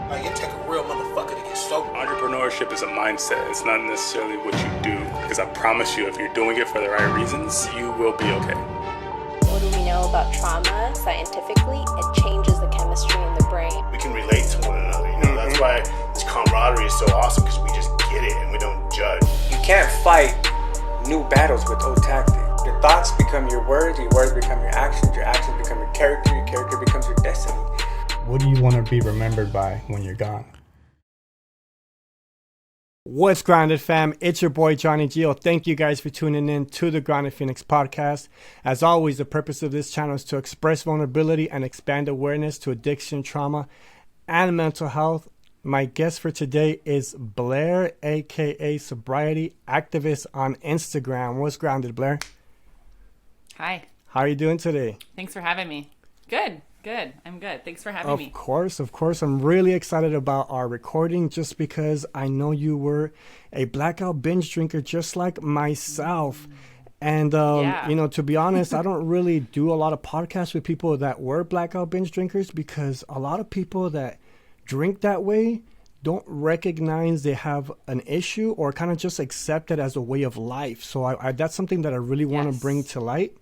Like, it take a real motherfucker to get sober. Entrepreneurship is a mindset. It's not necessarily what you do. Because I promise you, if you're doing it for the right reasons, you will be okay. What do we know about trauma scientifically? It changes the chemistry in the brain. We can relate to one another, you know. That's why this camaraderie is so awesome, because we just get it and we don't judge. You can't fight new battles with old tactics. Your thoughts become your words become your actions become your character becomes your destiny. What do you want to be remembered by when you're gone? What's Grounded, fam? It's your boy Johnny Gio. Thank you guys for tuning in to the Grounded Phoenix podcast. As always, the purpose of this channel is to express vulnerability and expand awareness to addiction, trauma, and mental health. My guest for today is Blair, aka Sobriety Activist on Instagram. What's Grounded, Blair? Hi. How are you doing today? Thanks for having me. Good. I'm good. Thanks for having me. Of course. I'm really excited about our recording just because I know you were a blackout binge drinker just like myself. And, you know, to be honest, I don't really do a lot of podcasts with people that were blackout binge drinkers because a lot of people that drink that way don't recognize they have an issue or kind of just accept it as a way of life. So I that's something that I really want to bring to light.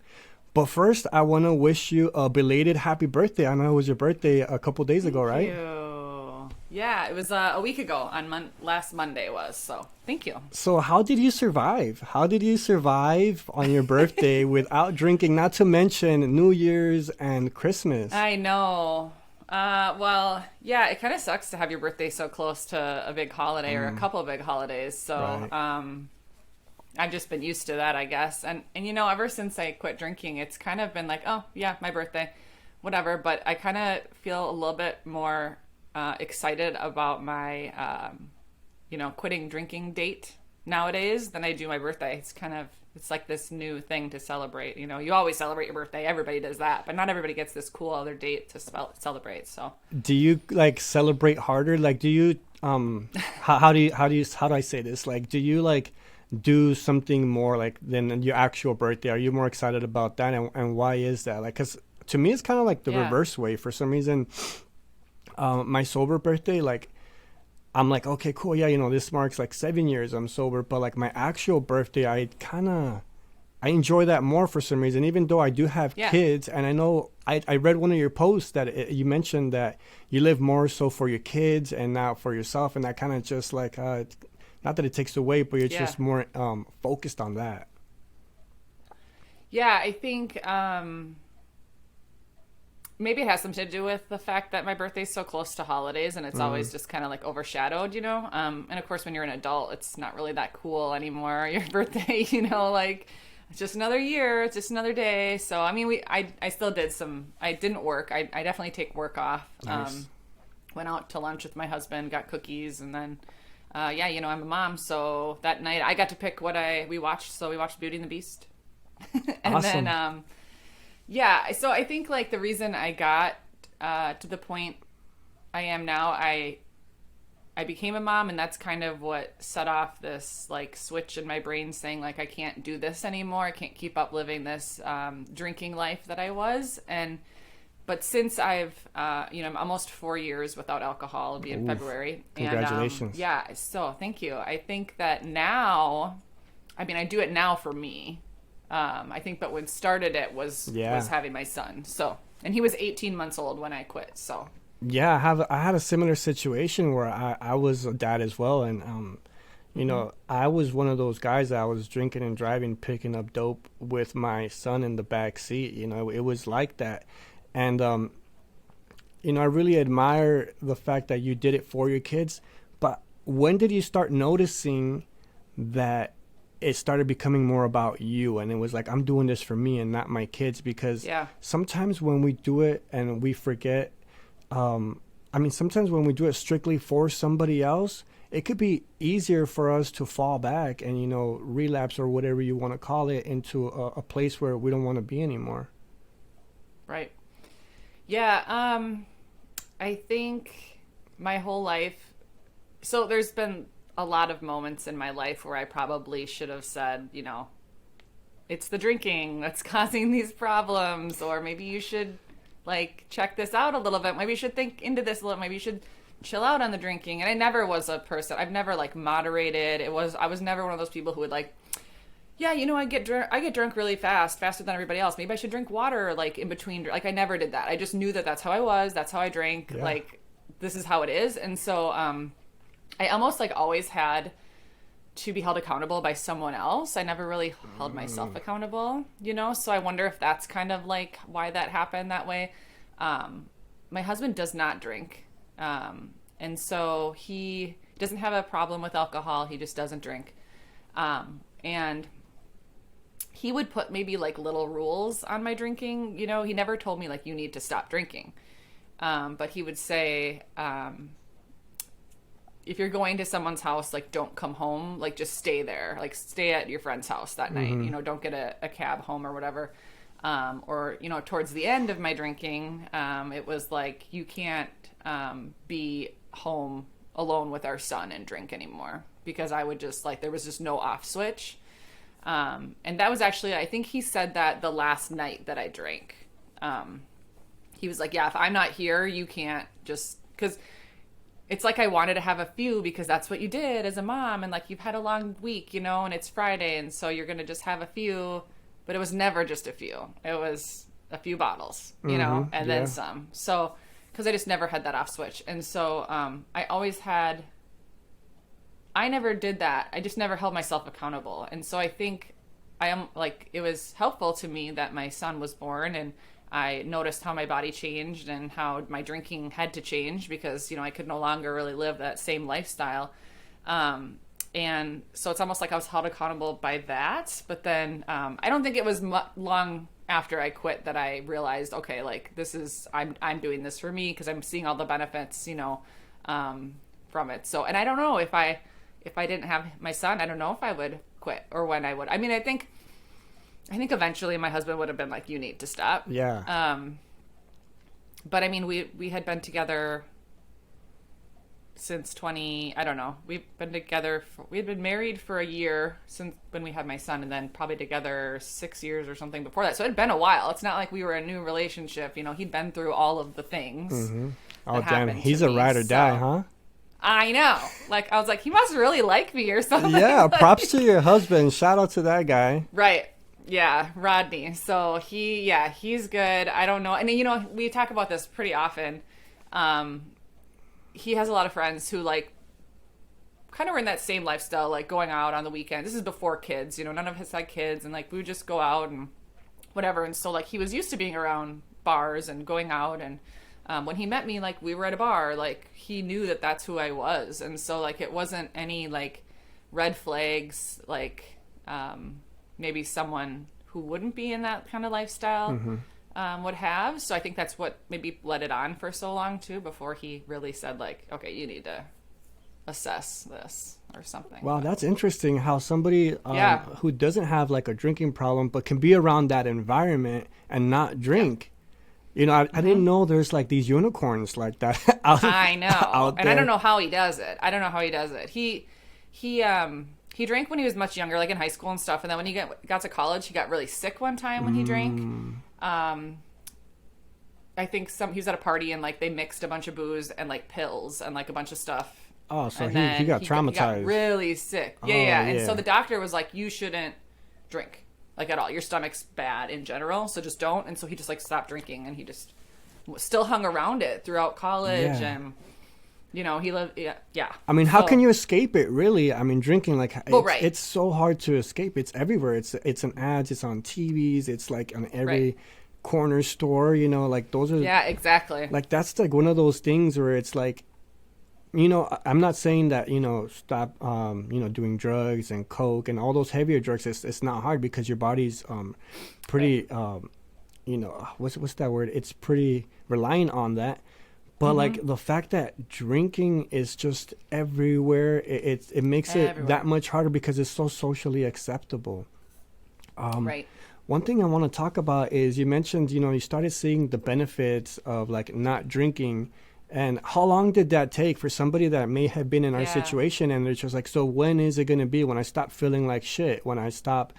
But first, I want to wish you a belated happy birthday. I know it was your birthday a couple days ago, right? Thank you. Yeah, it was a week ago on last Monday was, so thank you. So how did you survive? How did you survive on your birthday without drinking, not to mention New Year's and Christmas? I know. Well, yeah, it kind of sucks to have your birthday so close to a big holiday or a couple of big holidays. So, Right. I've just been used to that, I guess. And you know, ever since I quit drinking, it's kind of been like, oh, yeah, my birthday, whatever. But I kind of feel a little bit more excited about my, quitting drinking date nowadays than I do my birthday. It's like this new thing to celebrate. You know, you always celebrate your birthday. Everybody does that. But not everybody gets this cool other date to celebrate. So do you like celebrate harder? Like, do you, how do I say this? Like, do you like do something more like than your actual birthday? Are you more excited about that, and why is that? Like, because to me it's kind of like the reverse way. For some reason, my sober birthday, like I'm like, okay, cool, yeah, you know, this marks like 7 years I'm sober. But like my actual birthday, I enjoy that more for some reason, even though I do have kids. And I know I read one of your posts that you mentioned that you live more so for your kids and not for yourself, and that kind of just like not that it takes away, but you're just more focused on that. Yeah, I think maybe it has something to do with the fact that my birthday's so close to holidays and it's always just kind of like overshadowed, you know? And of course, when you're an adult, it's not really that cool anymore. Your birthday, you know, like it's just another year, it's just another day. So, I mean, I still did I didn't work. I definitely take work off. Nice. Went out to lunch with my husband, got cookies, and then you know, I'm a mom, so that night I got to pick what we watched. So we watched Beauty and the Beast. And awesome. then, so I think like the reason I got to the point I am now, I became a mom, and that's kind of what set off this like switch in my brain saying like, I can't do this anymore. I can't keep up living this drinking life that I was. But since I've, I'm almost 4 years without alcohol, it'll be in February. Congratulations. And, so thank you. I think that now, I mean, I do it now for me. I think, but when started it was having my son. So, and he was 18 months old when I quit. So, yeah, I had a similar situation where I was a dad as well. And, you know, I was one of those guys that I was drinking and driving, picking up dope with my son in the back seat. You know, it was like that. And, you know, I really admire the fact that you did it for your kids. But when did you start noticing that it started becoming more about you? And it was like, I'm doing this for me and not my kids. Because sometimes when we do it and we forget, sometimes when we do it strictly for somebody else, it could be easier for us to fall back and, you know, relapse or whatever you want to call it into a place where we don't want to be anymore. Right. Yeah, I think my whole life, so there's been a lot of moments in my life where I probably should have said, you know, it's the drinking that's causing these problems, or maybe you should like check this out a little bit. Maybe you should think into this a little. Maybe you should chill out on the drinking. And I never was a person, I've never like moderated. I was never one of those people who would like, yeah, you know, I get drunk really fast, faster than everybody else. Maybe I should drink water like in between. Like I never did that. I just knew that that's how I was. That's how I drank. Yeah. Like this is how it is. And so I almost like always had to be held accountable by someone else. I never really held myself accountable, you know? So I wonder if that's kind of like why that happened that way. My husband does not drink. And so he doesn't have a problem with alcohol. He just doesn't drink. And he would put maybe like little rules on my drinking. You know, he never told me like, you need to stop drinking. But he would say, if you're going to someone's house, like don't come home, like just stay there, like stay at your friend's house that night, you know, don't get a cab home or whatever. Or, you know, towards the end of my drinking, it was like, you can't be home alone with our son and drink anymore, because I would just like, there was just no off switch. And that was actually, I think he said that the last night that I drank. He was like, yeah, if I'm not here, you can't just, because it's like I wanted to have a few because that's what you did as a mom. And like, you've had a long week, you know, and it's Friday. And so you're going to just have a few, but it was never just a few. It was a few bottles, you know, and then some. So, because I just never had that off switch. And so I always had, I never did that. I just never held myself accountable. And so I think I am like, it was helpful to me that my son was born, and I noticed how my body changed and how my drinking had to change because, you know, I could no longer really live that same lifestyle. And so it's almost like I was held accountable by that. But then I don't think it was long after I quit that I realized, okay, like this is, I'm doing this for me because I'm seeing all the benefits, you know, from it. So, and I don't know if I didn't have my son, I don't know if I would quit or when I would. I mean, I think eventually my husband would have been like, you need to stop. Yeah. But I mean, we had been together since I don't know. We've been together, we had been married for a year since when we had my son, and then probably together 6 years or something before that. So it had been a while. It's not like we were a new relationship. You know, he'd been through all of the things. Mm-hmm. that Oh, damn. happened He's to a me, ride or die, huh? I know. Like, I was like, he must really like me or something. Yeah. Props to your husband. Shout out to that guy. Right. Yeah, Rodney. So he's good. I don't know. And you know, we talk about this pretty often. He has a lot of friends who like kind of were in that same lifestyle, like going out on the weekend. This is before kids, you know, none of us had kids, and like we would just go out and whatever. And so like he was used to being around bars and going out, and when he met me, like we were at a bar, like he knew that that's who I was. And so like it wasn't any like red flags, like maybe someone who wouldn't be in that kind of lifestyle would have. So I think that's what maybe led it on for so long too, before he really said like, okay, you need to assess this or something. Wow, that's interesting how somebody who doesn't have like a drinking problem but can be around that environment and not drink. You know, I didn't know there's like these unicorns like that I know. out and there. I don't know how he does it. He drank when he was much younger, like in high school and stuff. And then when he got to college, he got really sick one time when he drank. I think he was at a party and like they mixed a bunch of booze and like pills and like a bunch of stuff. Oh, so And he got then traumatized. He got really sick. Yeah. And so the doctor was like, you shouldn't drink like at all. Your stomach's bad in general, so just don't. And so he just like stopped drinking, and he just still hung around it throughout college. Yeah. And you know, he lived. Yeah. I mean, how can you escape it? Really? I mean, drinking right. It's so hard to escape. It's everywhere. It's in ads. It's on TVs. It's like on every corner store. You know, like those are. Yeah, exactly. Like that's like one of those things where it's like, you know, I'm not saying that, you know, stop, you know, doing drugs and coke and all those heavier drugs. It's not hard because your body's pretty, you know, what's that word? It's pretty reliant on that. But like the fact that drinking is just everywhere, it makes it that much harder because it's so socially acceptable. Right. One thing I want to talk about is you mentioned, you know, you started seeing the benefits of like not drinking. And how long did that take for somebody that may have been in our situation? And it's just like, so when is it going to be when I stop feeling like shit, when I stop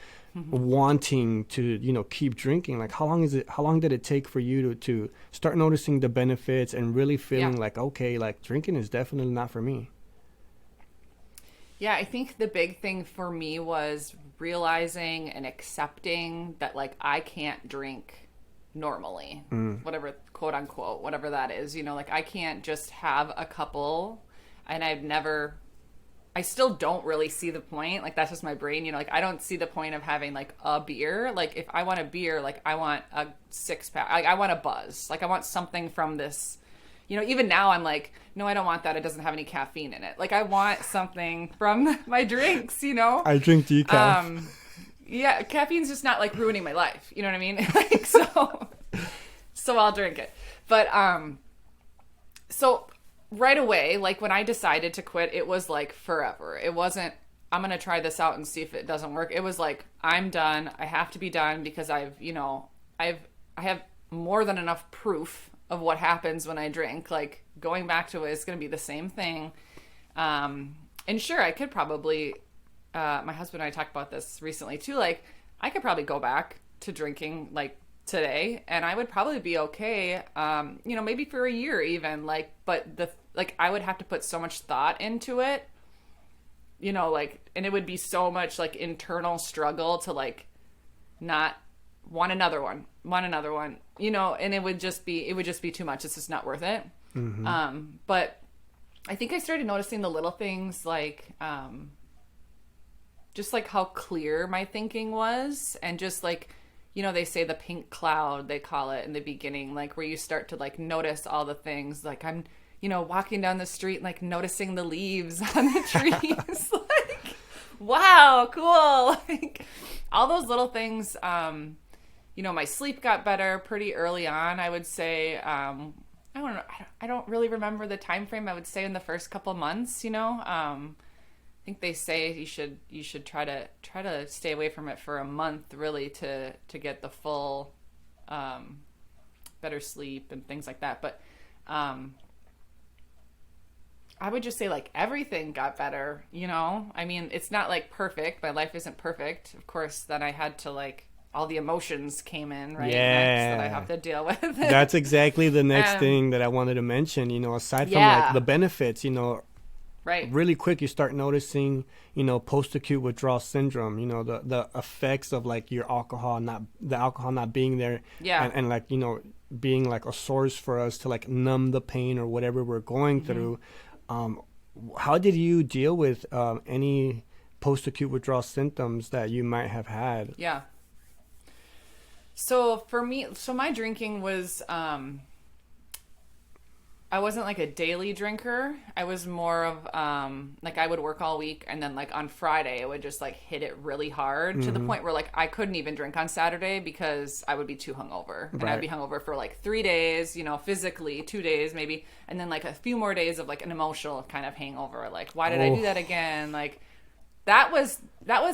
wanting to, you know, keep drinking? Like, how long did it take for you to start noticing the benefits and really feeling like, okay, like drinking is definitely not for me? Yeah, I think the big thing for me was realizing and accepting that, like, I can't drink normally, whatever, quote unquote, whatever that is, you know, like I can't just have a couple, and I still don't really see the point. Like, that's just my brain, you know, like I don't see the point of having like a beer. Like, if I want a beer, like I want a 6-pack, I want a buzz, like I want something from this, you know. Even now I'm like, no, I don't want that. It doesn't have any caffeine in it. Like, I want something from my drinks, you know. I drink decaf. Yeah, caffeine's just not like ruining my life. You know what I mean? Like, so I'll drink it. But so right away, like when I decided to quit, it was like forever. It wasn't, I'm going to try this out and see if it doesn't work. It was like, I'm done. I have to be done because I have more than enough proof of what happens when I drink. Like, going back to it is going to be the same thing. And sure, I could probably, my husband and I talked about this recently too. Like, I could probably go back to drinking like today and I would probably be okay. You know, maybe for a year even, like, but I would have to put so much thought into it, you know, like, and it would be so much like internal struggle to like not want another one, you know, and it would just be too much. It's just not worth it. But I think I started noticing the little things, like, just like how clear my thinking was, and just like, you know, they say the pink cloud, they call it in the beginning, like where you start to like notice all the things. Like, I'm, you know, walking down the street, like noticing the leaves on the trees, like, wow, cool. Like, all those little things. You know, my sleep got better pretty early on, I would say. I don't really remember the time frame. I would say in the first couple months, you know. I think they say you should try to stay away from it for a month, really, to get the full better sleep and things like that. But I would just say like everything got better, you know. I mean, it's not like perfect. My life isn't perfect, of course. Then I had to like, all the emotions came in, right? Next, that I have to deal with. That's exactly the next thing that I wanted to mention. You know, aside from like the benefits, you know, right, really quick, you start noticing, you know, post-acute withdrawal syndrome. You know, the effects of like the alcohol not being there, and like, you know, being like a source for us to like numb the pain or whatever we're going through. How did you deal with any post-acute withdrawal symptoms that you might have had? Yeah. So for me, my drinking was, I wasn't like a daily drinker. I was more of, like, I would work all week, and then like on Friday, I would just like hit it really hard to the point where like I couldn't even drink on Saturday because I would be too hungover. And I'd be hungover for like 3 days, you know, physically 2 days maybe. And then like a few more days of like an emotional kind of hangover. Like, why did I do that again? Like, that was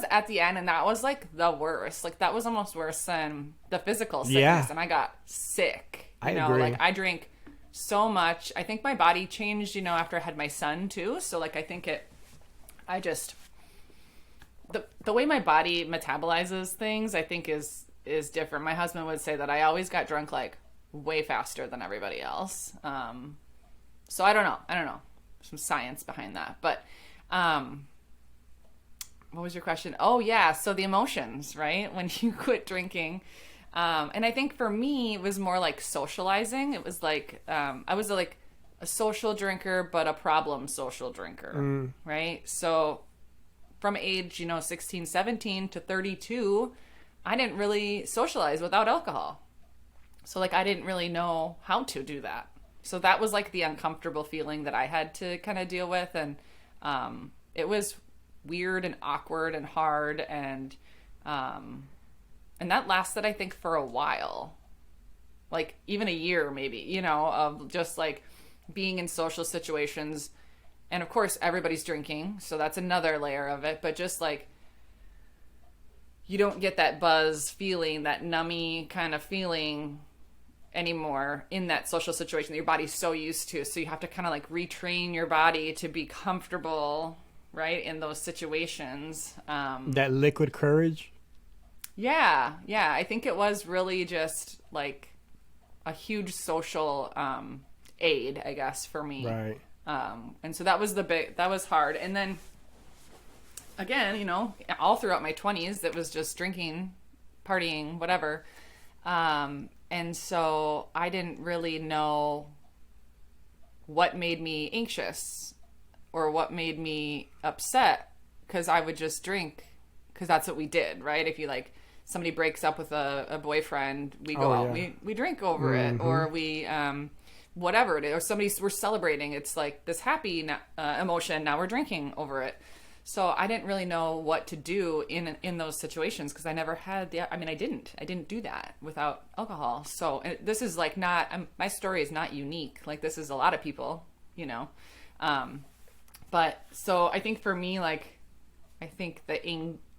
at the end, and that was like the worst. Like, that was almost worse than the physical sickness, and I got sick. You know, agree. like, I drank so much. I think my body changed, you know, after I had my son too. So like, I think the way my body metabolizes things, I think is different. My husband would say that I always got drunk like way faster than everybody else. So I don't know. Some science behind that, but what was your question? Oh yeah. So the emotions, right? When you quit drinking. And I think for me, it was more like socializing. It was like, I was like a social drinker, but a problem social drinker, right? So from age, you know, 16, 17 to 32, I didn't really socialize without alcohol. So like, I didn't really know how to do that. So that was like the uncomfortable feeling that I had to kind of deal with. And it was weird and awkward and hard, and that lasted, I think, for a while, like even a year maybe, you know, of just like being in social situations. And of course everybody's drinking, so that's another layer of it, but just like, you don't get that buzz feeling, that nummy kind of feeling anymore in that social situation that your body's so used to. So you have to kind of like retrain your body to be comfortable, right, in those situations. That liquid courage. Yeah, I think it was really just like a huge social aid, I guess, for me. Right. And so that was hard. And then again, you know, all throughout my 20s, it was just drinking, partying, whatever. And so I didn't really know what made me anxious or what made me upset, because I would just drink because that's what we did, right? If you like somebody breaks up with a boyfriend, we go out, we drink over it, or we whatever it is, or we're celebrating, it's like this happy emotion, now we're drinking over it. So I didn't really know what to do in those situations, because I never had I didn't do that without alcohol. So this is like not, my story is not unique. Like this is a lot of people, you know. But so I think for me, like, I think the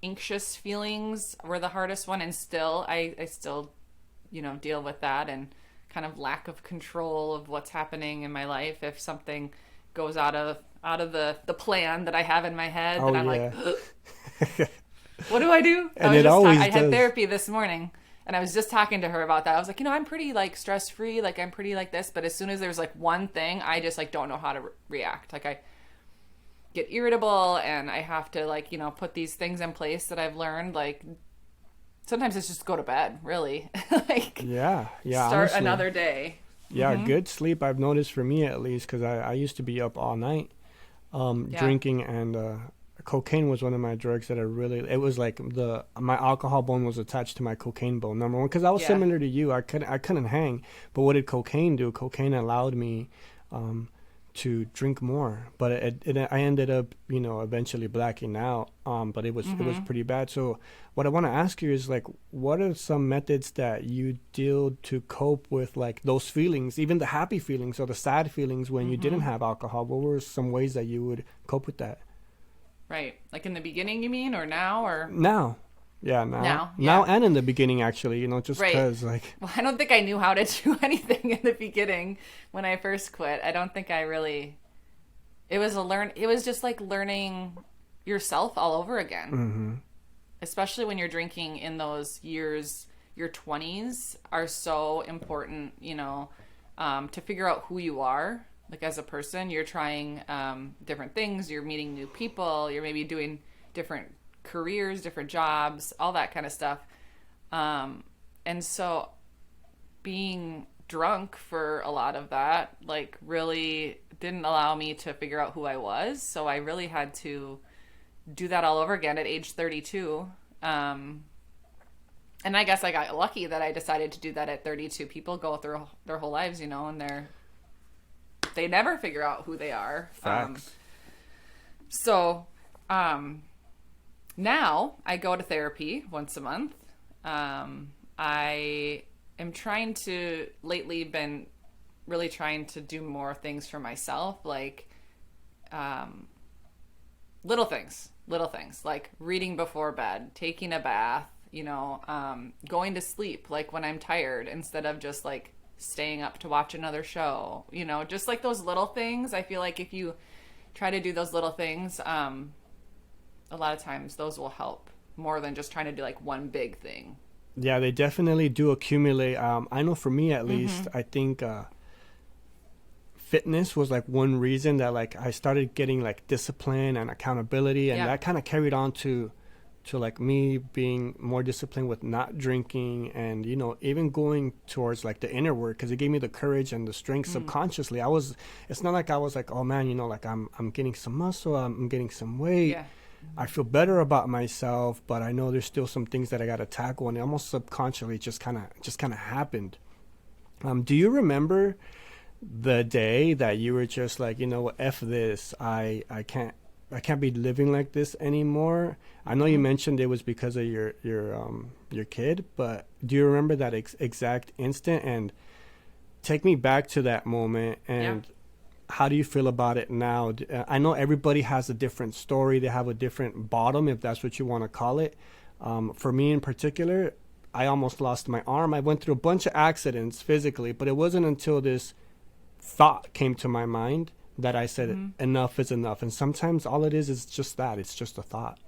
anxious feelings were the hardest one. And still, I still, you know, deal with that and kind of lack of control of what's happening in my life. If something goes out of the plan that I have in my head, then I'm like, what do I do? And I had therapy this morning, and I was just talking to her about that. I was like, you know, I'm pretty like stress free, like I'm pretty like this, but as soon as there's like one thing, I just like don't know how to react. Like I get irritable, and I have to like, you know, put these things in place that I've learned. Like sometimes it's just go to bed, really. Like start honestly, another day. Yeah, good sleep, I've noticed, for me at least, because I used to be up all night drinking, and cocaine was one of my drugs that it was like my alcohol bone was attached to my cocaine bone, number one, because I was similar to you. I couldn't hang. But what did cocaine do? Cocaine allowed me to drink more, but I ended up, you know, eventually blacking out. But it was pretty bad. So what I want to ask you is, like, what are some methods that you deal to cope with like those feelings, even the happy feelings or the sad feelings when you didn't have alcohol? What were some ways that you would cope with that? Right, like in the beginning, you mean, or now, or now? Yeah, now and in the beginning, actually, you know, just because well, I don't think I knew how to do anything in the beginning when I first quit. I don't think I really, it was just like learning yourself all over again. Especially when you're drinking in those years, your 20s are so important, you know, to figure out who you are. Like as a person, you're trying different things, you're meeting new people, you're maybe doing different careers, different jobs, all that kind of stuff. And so being drunk for a lot of that, like, really didn't allow me to figure out who I was. So I really had to do that all over again at age 32. And I guess I got lucky that I decided to do that at 32. People go through their whole lives, you know, and they never figure out who they are. Facts. Now I go to therapy once a month. I am been really trying to do more things for myself, like little things like reading before bed, taking a bath, you know, going to sleep like when I'm tired instead of just like staying up to watch another show, you know, just like those little things. I feel like if you try to do those little things, a lot of times those will help more than just trying to do like one big thing. Yeah, they definitely do accumulate. I know for me at least, I think fitness was like one reason that like I started getting like discipline and accountability, and that kind of carried on to like me being more disciplined with not drinking, and, you know, even going towards like the inner work, because it gave me the courage and the strength subconsciously. It's not like I was like, oh man, you know, like I'm getting some muscle, I'm getting some weight. Yeah. I feel better about myself, but I know there's still some things that I got to tackle, and almost subconsciously just kind of happened. Do you remember the day that you were just like, you know what, F this, I can't be living like this anymore? I know you mentioned it was because of your kid, but do you remember that exact instant? And take me back to that moment, and how do you feel about it now? I know everybody has a different story. They have a different bottom, if that's what you want to call it. For me in particular, I almost lost my arm. I went through a bunch of accidents physically, but it wasn't until this thought came to my mind that I said enough is enough. And sometimes all it is just that. It's just a thought.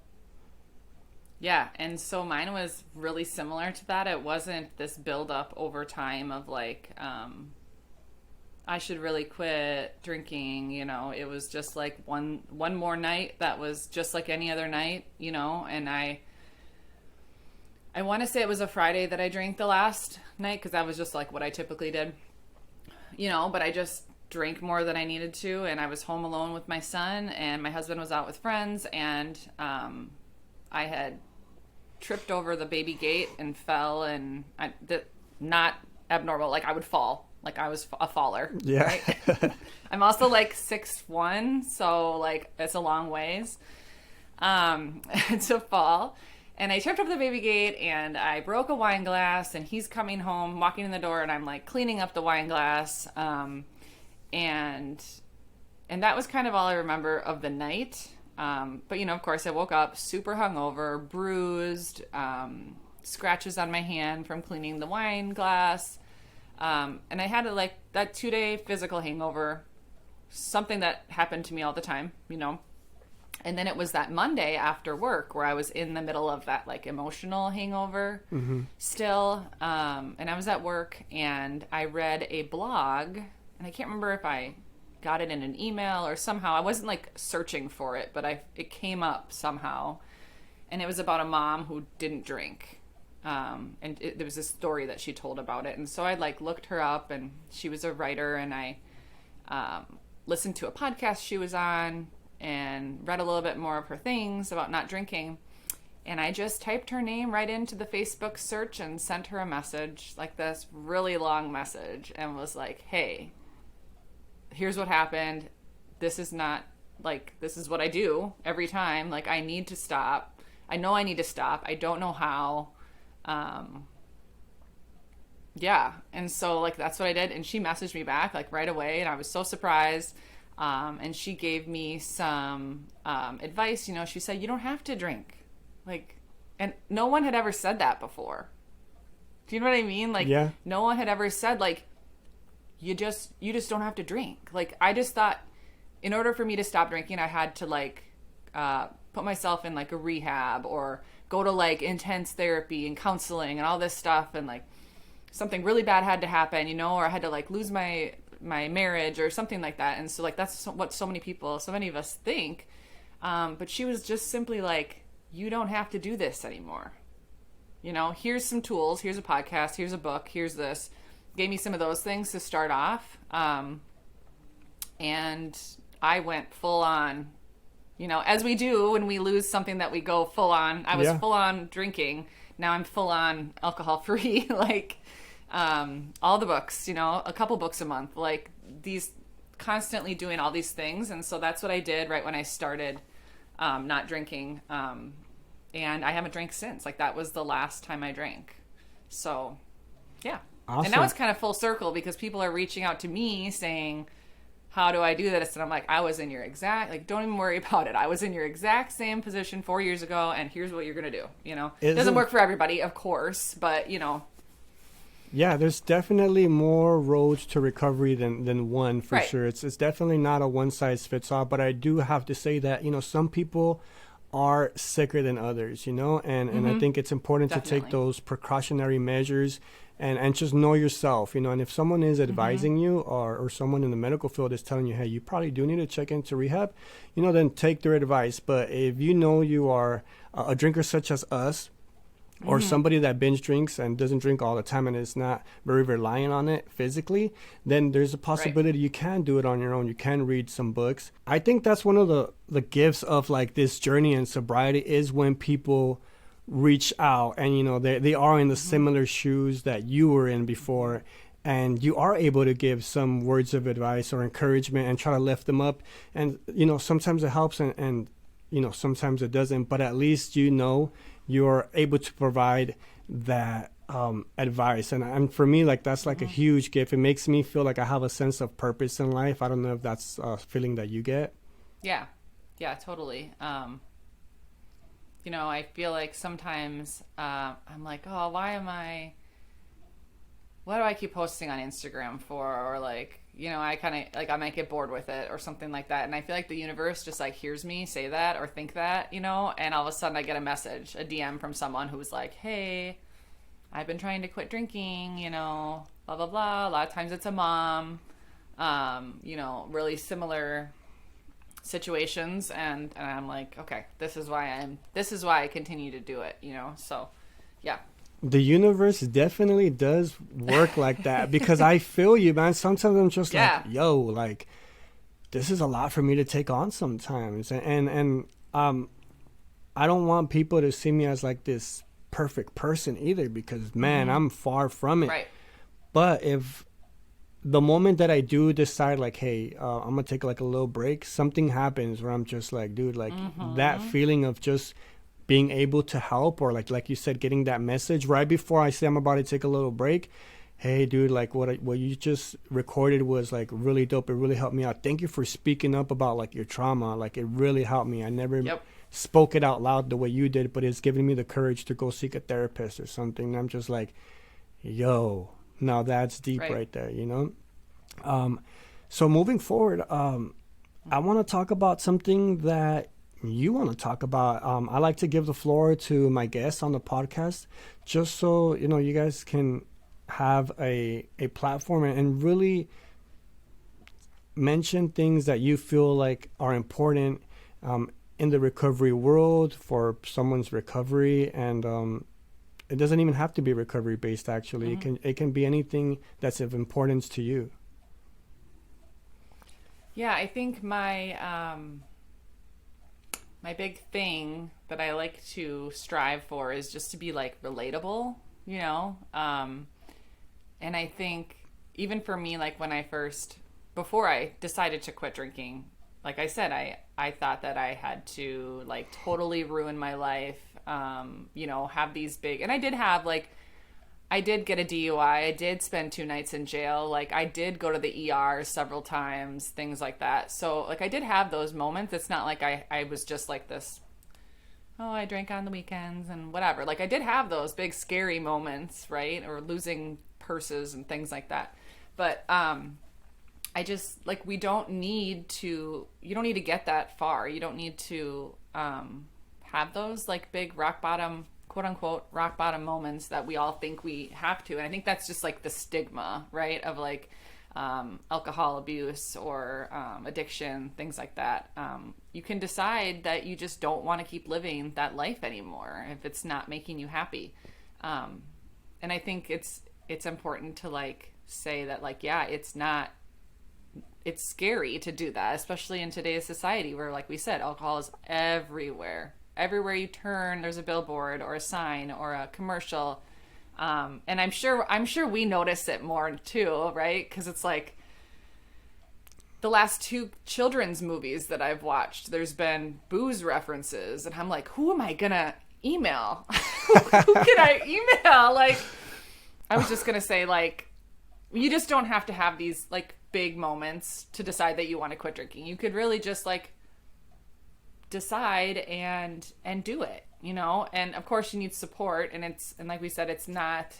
Yeah, and so mine was really similar to that. It wasn't this build up over time of like, I should really quit drinking, you know. It was just like one more night that was just like any other night, you know. And I want to say it was a Friday that I drank the last night, because that was just like what I typically did, you know. But I just drank more than I needed to, and I was home alone with my son, and my husband was out with friends, and I had tripped over the baby gate and fell, and not abnormal. Like I would fall, like I was a faller. Yeah. Right? I'm also like 6'1", so like it's a long ways to fall. And I tripped over the baby gate, and I broke a wine glass, and he's coming home, walking in the door, and I'm like cleaning up the wine glass. And that was kind of all I remember of the night. But, you know, of course, I woke up super hungover, bruised, scratches on my hand from cleaning the wine glass. And I had like that 2-day physical hangover, something that happened to me all the time, you know. And then it was that Monday after work where I was in the middle of that like emotional hangover still. And I was at work, and I read a blog, and I can't remember if I got it in an email or somehow. I wasn't like searching for it, but it came up somehow, and it was about a mom who didn't drink, and there was a story that she told about it. And so I like looked her up, and she was a writer, and I listened to a podcast she was on and read a little bit more of her things about not drinking, and I just typed her name right into the Facebook search and sent her a message, like this really long message, and was like, hey, here's what happened. This is not like, this is what I do every time. Like, I need to stop. I know I need to stop. I don't know how. Yeah. And so like, that's what I did. And she messaged me back like right away, and I was so surprised. And she gave me some, advice. You know, she said, you don't have to drink. Like, and no one had ever said that before. Do you know what I mean? Like, yeah. No one had ever said like, you just don't have to drink. Like, I just thought in order for me to stop drinking, I had to like put myself in like a rehab or go to like intense therapy and counseling and all this stuff, and like something really bad had to happen, you know, or I had to like lose my marriage or something like that. And so like that's what so many of us think. But she was just simply like, you don't have to do this anymore. You know, here's some tools, here's a podcast, here's a book, here's this. Gave me some of those things to start off. And I went full on, you know, as we do when we lose something that we go full on. I was full on drinking. Now I'm full on alcohol free, like all the books, you know, a couple books a month, like these, constantly doing all these things. And so that's what I did right when I started not drinking. And I haven't drank since. Like that was the last time I drank. So yeah. Awesome. And now it's kind of full circle because people are reaching out to me saying, how do I do this? And I'm like, I was in your exact, like, don't even worry about it. I was in your exact same position 4 years ago, and here's what you're going to do. You know, it doesn't work for everybody, of course, but you know. Yeah, there's definitely more roads to recovery than one, for sure. It's definitely not a one size fits all, but I do have to say that, you know, some people are sicker than others, you know, and I think it's important to take those precautionary measures and just know yourself, you know. And if someone is advising you or someone in the medical field is telling you, hey, you probably do need to check into rehab, you know, then take their advice. But if you know you are a drinker such as us, or somebody that binge drinks and doesn't drink all the time and is not very reliant on it physically, then there's a possibility you can do it on your own. You can read some books. I think that's one of the gifts of like this journey in sobriety is when people reach out and, you know, they are in the similar shoes that you were in before, and you are able to give some words of advice or encouragement and try to lift them up. And, you know, sometimes it helps and you know, sometimes it doesn't, but at least, you know, you're able to provide that advice. And for me, like, that's like a huge gift. It makes me feel like I have a sense of purpose in life. I don't know if that's a feeling that you get. Yeah, totally. You know, I feel like sometimes I'm like, oh, what do I keep posting on Instagram for? Or like, you know, I kind of like, I might get bored with it or something like that. And I feel like the universe just like hears me say that or think that, you know, and all of a sudden I get a message, a DM from someone who's like, hey, I've been trying to quit drinking, you know, blah, blah, blah. A lot of times it's a mom, you know, really similar situations. And I'm like, okay, this is why I continue to do it, you know? So yeah. The universe definitely does work like that because I feel you, man. Sometimes I'm just like, yo, like, this is a lot for me to take on sometimes. And I don't want people to see me as like this perfect person either because, man, I'm far from it. Right. But if the moment that I do decide like, hey, I'm going to take like a little break, something happens where I'm just like, dude, like that feeling of just being able to help, or like you said, getting that message right before I say I'm about to take a little break. Hey, dude, like what you just recorded was like really dope. It really helped me out. Thank you for speaking up about like your trauma. Like it really helped me. I never spoke it out loud the way you did, but it's giving me the courage to go seek a therapist or something. And I'm just like, yo, now that's deep right there, you know? So moving forward, I want to talk about something that you want to talk about. I like to give the floor to my guests on the podcast just so, you know, you guys can have a platform and really mention things that you feel like are important in the recovery world for someone's recovery. And it doesn't even have to be recovery based, actually. It can be anything that's of importance to you. Yeah, I think my big thing that I like to strive for is just to be like relatable, you know? And I think even for me, like when before I decided to quit drinking, like I said, I thought that I had to like totally ruin my life, you know, have these big, and I did get a DUI. I did spend 2 nights in jail. Like I did go to the ER several times, things like that. So like I did have those moments. It's not like I was just like this, oh, I drank on the weekends and whatever. Like I did have those big scary moments, right? Or losing purses and things like that. But I just like, you don't need to get that far. You don't need to have those like big rock bottom, quote unquote, rock bottom moments that we all think we have to. And I think that's just like the stigma, right? Of like alcohol abuse or addiction, things like that. You can decide that you just don't want to keep living that life anymore if it's not making you happy. And I think it's important to like say that like, yeah, it's scary to do that, especially in today's society where, like we said, alcohol is everywhere. Everywhere you turn, there's a billboard or a sign or a commercial. And I'm sure we notice it more too, right? Because it's like the last 2 children's movies that I've watched, there's been booze references, and I'm like, who am I gonna email? Who can I email? Like, I was just gonna say, like, you just don't have to have these like big moments to decide that you want to quit drinking. You could really just like decide and do it, you know? And of course you need support, and like we said, it's not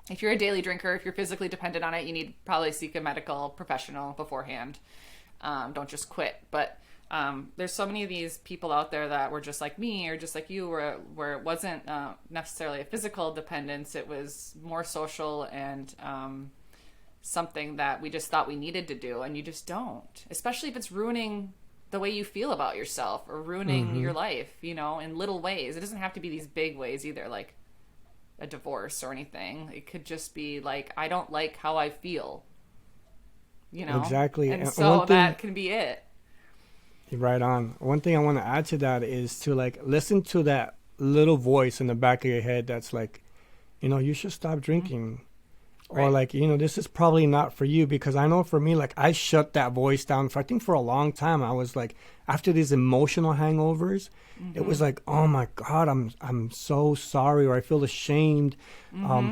if you're a daily drinker, if you're physically dependent on it, you need probably seek a medical professional beforehand. Don't just quit. But there's so many of these people out there that were just like me or just like you, where it wasn't necessarily a physical dependence, it was more social and something that we just thought we needed to do, and you just don't, especially if it's ruining the way you feel about yourself or ruining your life, you know, in little ways. It doesn't have to be these big ways either, like a divorce or anything. It could just be like, I don't like how I feel, you know? Exactly. And so that can be it. Right on. One thing I want to add to that is to like listen to that little voice in the back of your head that's like, you know, you should stop drinking. Right. Or like, you know, this is probably not for you, because I know for me, like I shut that voice down I think for a long time. I was like, after these emotional hangovers, it was like, oh my God, I'm so sorry, or I feel ashamed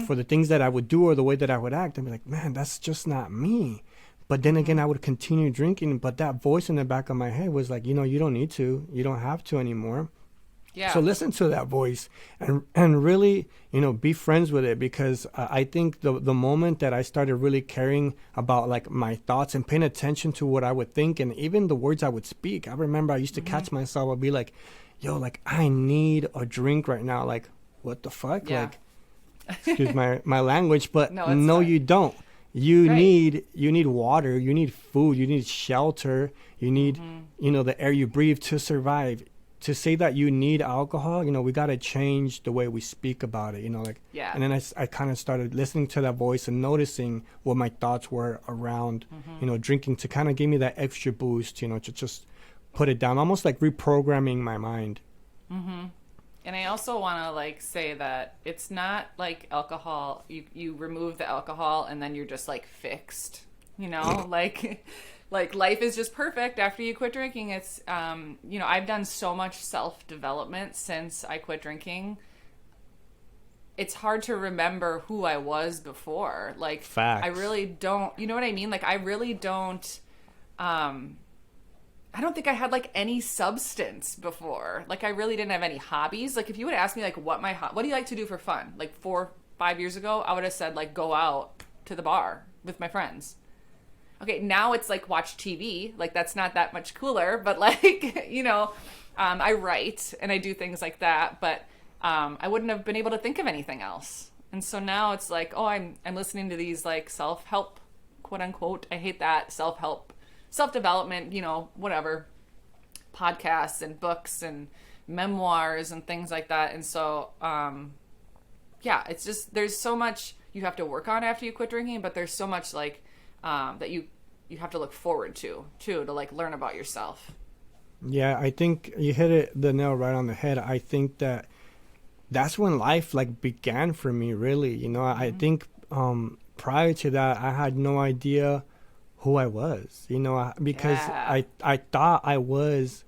for the things that I would do or the way that I would act. I'd be like, man, that's just not me. But then again, I would continue drinking. But that voice in the back of my head was like, you know, you don't need to. You don't have to anymore. Yeah. So listen to that voice and really, be friends with it, because I think the moment that I started really caring about like my thoughts and paying attention to what I would think and even the words I would speak. I remember I used to catch myself. I'd be like, yo, like I need a drink right now. Like, what the fuck? Yeah. Like, excuse my language, but No, it's no, fine. you don't. You Right. need water, you need food, you need shelter, you need, the air you breathe to survive. To say that you need alcohol, we got to change the way we speak about it, like, Yeah. and then I kind of started listening to that voice and noticing what my thoughts were around, drinking, to kind of give me that extra boost, to just put it down, almost like reprogramming my mind. And I also want to like say that it's not like alcohol. You remove the alcohol and then you're just like fixed, like like life is just perfect after you quit drinking. It's I've done so much self-development since I quit drinking. It's hard to remember who I was before. Like, Facts. I really don't, you know what I mean? Like, I really don't, I don't think I had like any substance before. Like, I really didn't have any hobbies. Like, if you would ask me like what do you like to do for fun? Like 4-5 years ago, I would have said like go out to the bar with my friends. Okay, now it's like watch TV. Like, that's not that much cooler, but like, I write and I do things like that, but I wouldn't have been able to think of anything else. And so now it's like, oh, I'm listening to these like self-help, quote unquote. I hate that, self-help, self-development, whatever, podcasts and books and memoirs and things like that. And so, yeah, it's just, there's so much you have to work on after you quit drinking, but there's so much like, that you have to look forward to like learn about yourself. Yeah, I think you hit the nail right on the head. I think that's when life like began for me, really. I think prior to that, I had no idea who I was, because Yeah. I thought I was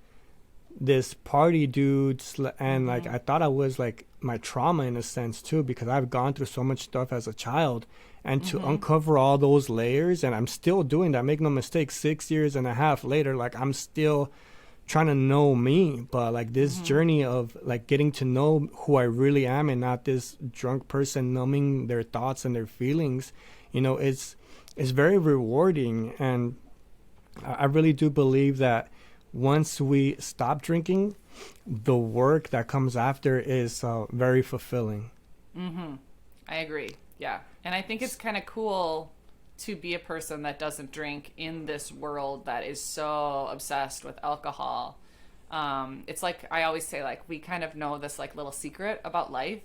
this party dude, and like I thought I was like my trauma in a sense too, because I've gone through so much stuff as a child, and to uncover all those layers, and I'm still doing that. Make no mistake, 6 years and a half later, like I'm still trying to know me, but like this journey of like getting to know who I really am and not this drunk person numbing their thoughts and their feelings, it's very rewarding. And I really do believe that once we stop drinking, the work that comes after is very fulfilling. I agree. Yeah. And I think it's kind of cool to be a person that doesn't drink in this world that is so obsessed with alcohol. It's like, I always say, like, we kind of know this like little secret about life,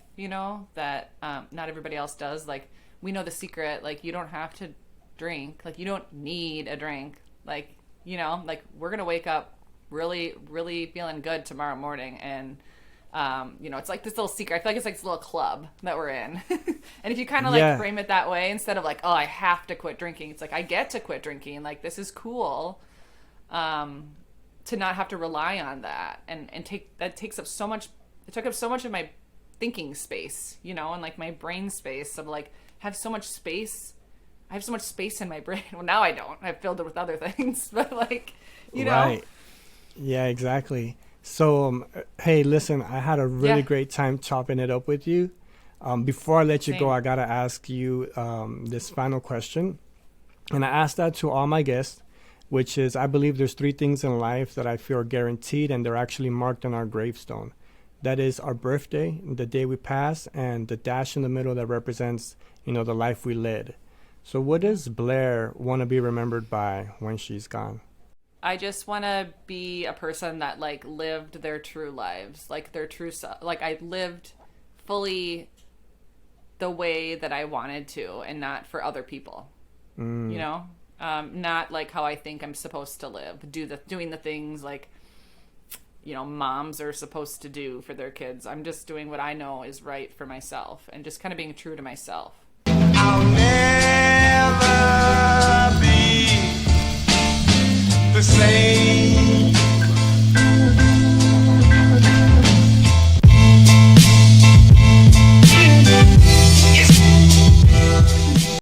that not everybody else does. Like, we know the secret, like, you don't have to drink, like, you don't need a drink, like, like, we're gonna wake up really, really feeling good tomorrow morning. And it's like this little secret. I feel like it's like this little club that we're in. And if you kind of like frame it that way, instead of like, oh, I have to quit drinking, it's like, I get to quit drinking. Like, this is cool, to not have to rely on that. And takes up so much. It took up so much of my thinking space, and like my brain space of like, have so much space. I have so much space in my brain. Well, now I don't. I've filled it with other things, but like, Right. Yeah, exactly. So, hey, listen, I had a really great time chopping it up with you. Before I let you go, I got to ask you this final question. And I asked that to all my guests, which is, I believe there's 3 things in life that I feel are guaranteed, and they're actually marked on our gravestone. That is our birthday, the day we pass, and the dash in the middle that represents, the life we led. So what does Blair want to be remembered by when she's gone? I just want to be a person that like lived their true lives, like their true self. Like, I lived fully the way that I wanted to, and not for other people. Not like how I think I'm supposed to live, doing the things like, moms are supposed to do for their kids. I'm just doing what I know is right for myself, and just kind of being true to myself.